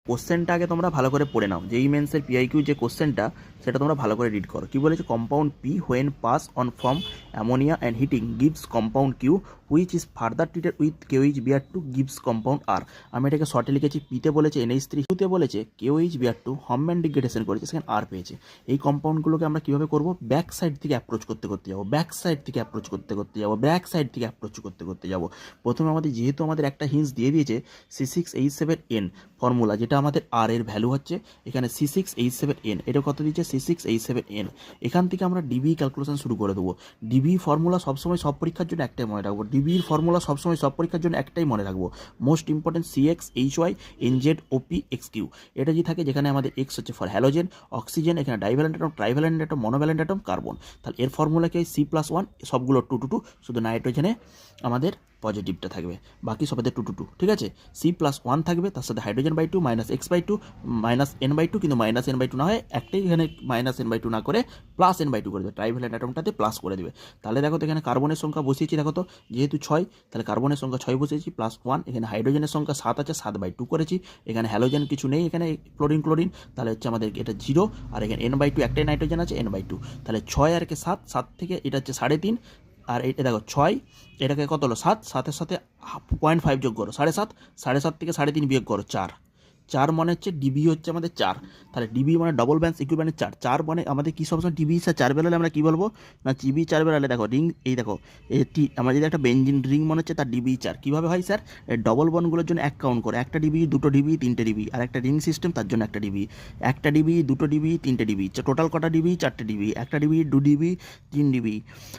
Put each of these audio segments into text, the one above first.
কোশ্চেনটা আগে তোমরা ভালো করে পড়ে নাও। যেই মেন্সের পিআইকিউ যে কোশ্চেনটা সেটা তোমরা ভালো করে রিড করো। কি বলেছে? Compound P when pass on from ammonia and heating gives compound Q which is further treated with KOH Br two gives compound R. আমি এটাকে শর্টে লিখেছি, পিতে বলেছে NH3, তে বলেছে KOH Br two Hofmann degradation করেছে, সেখানে আর পেয়েছে। এই কম্পাউন্ডগুলোকে আমরা কীভাবে করবো? ব্যাক সাইড থেকে অ্যাপ্রোচ করতে করতে যাবো, ব্যাক সাইড থেকে অ্যাপ্রোচ করতে করতে যাবো, ব্যাক সাইড থেকে অ্যাপ্রোচ করতে করতে যাবো। প্রথমে আমাদের যেহেতু আমাদের একটা হিন্স দিয়ে দিয়েছে C6H7N ফর্মুলা, যেটা আমাদের আর এর ভ্যালু হচ্ছে এখানে C6H7N, এটা কত দিচ্ছে? C6H7N। এখান থেকে আমরা ডিবি ক্যালকুলেশন শুরু করে দেবো। ডিবি ফর্মুলা সবসময় সব পরীক্ষার জন্য একটাই মনে রাখবো, ডিবির ফর্মুলা সবসময় সব পরীক্ষার জন্য একটাই মনে রাখবো, মোস্ট ইম্পর্টেন্ট CXHYNZOPXQ। এটা যে থাকে, যেখানে আমাদের X হচ্ছে ফর হ্যালোজেন, অক্সিজেন, এখানে divalent atom, trivalent atom, monovalent atom, carbon. তাহলে এর ফর্মুলাকে C+1, সবগুলো 2 2 2, শুধু নাইট্রোজেনে আমাদের পজিটিভটা থাকবে, বাকি সবাদের 2 2 2, ঠিক আছে? C+1 থাকবে, তার সাথে হাইড্রোজেন বাই 2, -X/2, -N/2, কিন্তু -N/2 না হয় একটাই, এখানে -N/2 না করে +N/2 করে দেবে, ট্রাইভ্যালেন্ট অ্যাটমটাতে প্লাস করে দেবে। তাহলে দেখো তো এখানে কার্বনের সংখ্যা বসিয়েছি, দেখো তো যেহেতু 6, তাহলে কার্বনের সংখ্যা 6 বসিয়েছি, +1। এখানে হাইড্রোজেনের সংখ্যা 7 আছে, 7/2 করেছি। এখানে হ্যালোজেন কিছু নেই, এখানে ক্লোরিন, তাহলে হচ্ছে আমাদের এটা 0, আর এখানে N/2 একটাই নাইট্রোজেন আছে, N/2। তাহলে 6 আর 7, 7 থেকে এটা হচ্ছে 3.5, আর এটা দেখো 6, এটাকে কত হলো 7, 7-এর সাথে 0.5 যোগ করো 7.5, 7.5 থেকে 3.5 বিয়োগ করো 4, 4 মানে হচ্ছে ডিবি হচ্ছে আমাদের 4। তাহলে ডিবি মানে ডবল ব্যান্স ইকুইভ্যালেন্ট 4, 4 মানে আমাদের কী সবসময় ডিবি 4 বেরোলে আমরা কী বলবো? না জিবি 4 বেরোলে দেখো রিং, এই দেখো আমার যদি একটা বেঞ্জিন রিং মনে হচ্ছে তার ডিবি 4। কীভাবে হয় স্যার? ডবল বনগুলোর জন্য 1 কাউন্ট করে, একটা ডিবি, 2টো ডিবি, 3টে ডিবি, আর একটা রিং সিস্টেম তার জন্য একটা ডিবি, 1টা ডিবি, 2টো ডিবি, 3টে ডিবি, টোটাল কটা ডিবি? 4টে ডিবি, একটা ডিবি, 2 ডিবি, 3 ডিবি,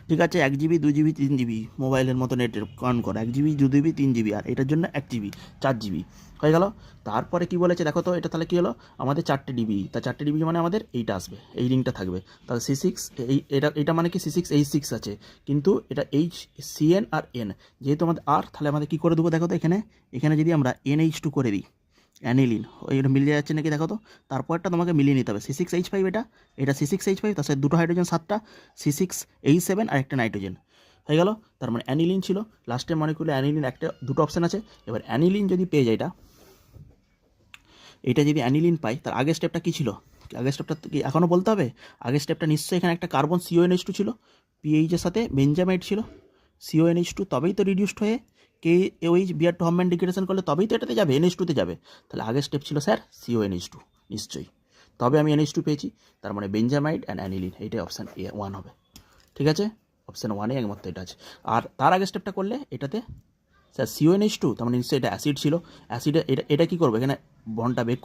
ঠিক আছে? 1 জিবি, 2 জিবি, 3 জিবি, মোবাইলের মতো নেটের কাউন্ট করো, 1 জিবি, 2 জিবি, 3 জিবি, আর এটার জন্য 1 জিবি, 4 জিবি হয়ে গেল। তারপরে কি বলেছে দেখো তো, এটা তাহলে কী হলো? আমাদের 4টে ডিবি, তা 4টে ডিবি মানে আমাদের এইটা আসবে, এই রিংটা থাকবে। তাহলে C6, এটা মানে কি C6H6 আছে, কিন্তু এটা CN আর N, যেহেতু আমাদের আর, তাহলে আমাদের কী করে দেবো দেখো তো, এখানে যদি আমরা NH2 করে দিই, অ্যানিলিন, এটা মিলিয়ে যাচ্ছে নাকি দেখো তো। তারপরটা তোমাকে মিলিয়ে নিতে হবে, C6H5, এটা C6H5, তার সাথে 2টো হাইড্রোজেন 7টা, C6H7 আর একটা নাইট্রোজেন হয়ে গেল। তার মানে অ্যানিলিন ছিল লাস্টের মলিকুলে, অ্যানিলিন একটা, 2টো অপশান আছে। এবার অ্যানিলিন যদি পেয়ে যায়, এটা যদি অ্যানিলিন পাই, তার আগের স্টেপটা কী ছিল? আগের স্টেপটা কি এখনও বলতে হবে? আগের স্টেপটা নিশ্চয়ই এখানে একটা কার্বন CONH2 ছিল, পিএইচের সাথে বেঞ্জামাইড ছিল, CONH2, তবেই তো রিডিউসড হয়ে KOH BR two Hofmann degradation করলে তবেই তো এটাতে যাবে, NH2-তে যাবে। তাহলে আগের স্টেপ ছিল স্যার CONH2 নিশ্চয়ই, তবে আমি NH2 পেয়েছি, তার মানে বেঞ্জামাইড অ্যান্ড অ্যানিলিন, এইটাই অপশান A1 হবে, ঠিক আছে? অপশান 1-এ একমাত্র এটা আছে। আর তার আগের স্টেপটা করলে এটাতে স্যার CONH2, তার মানে নিশ্চয়ই এটা অ্যাসিড ছিল, অ্যাসিডে এটা কী করবে? এখানে বন্ডটা বেক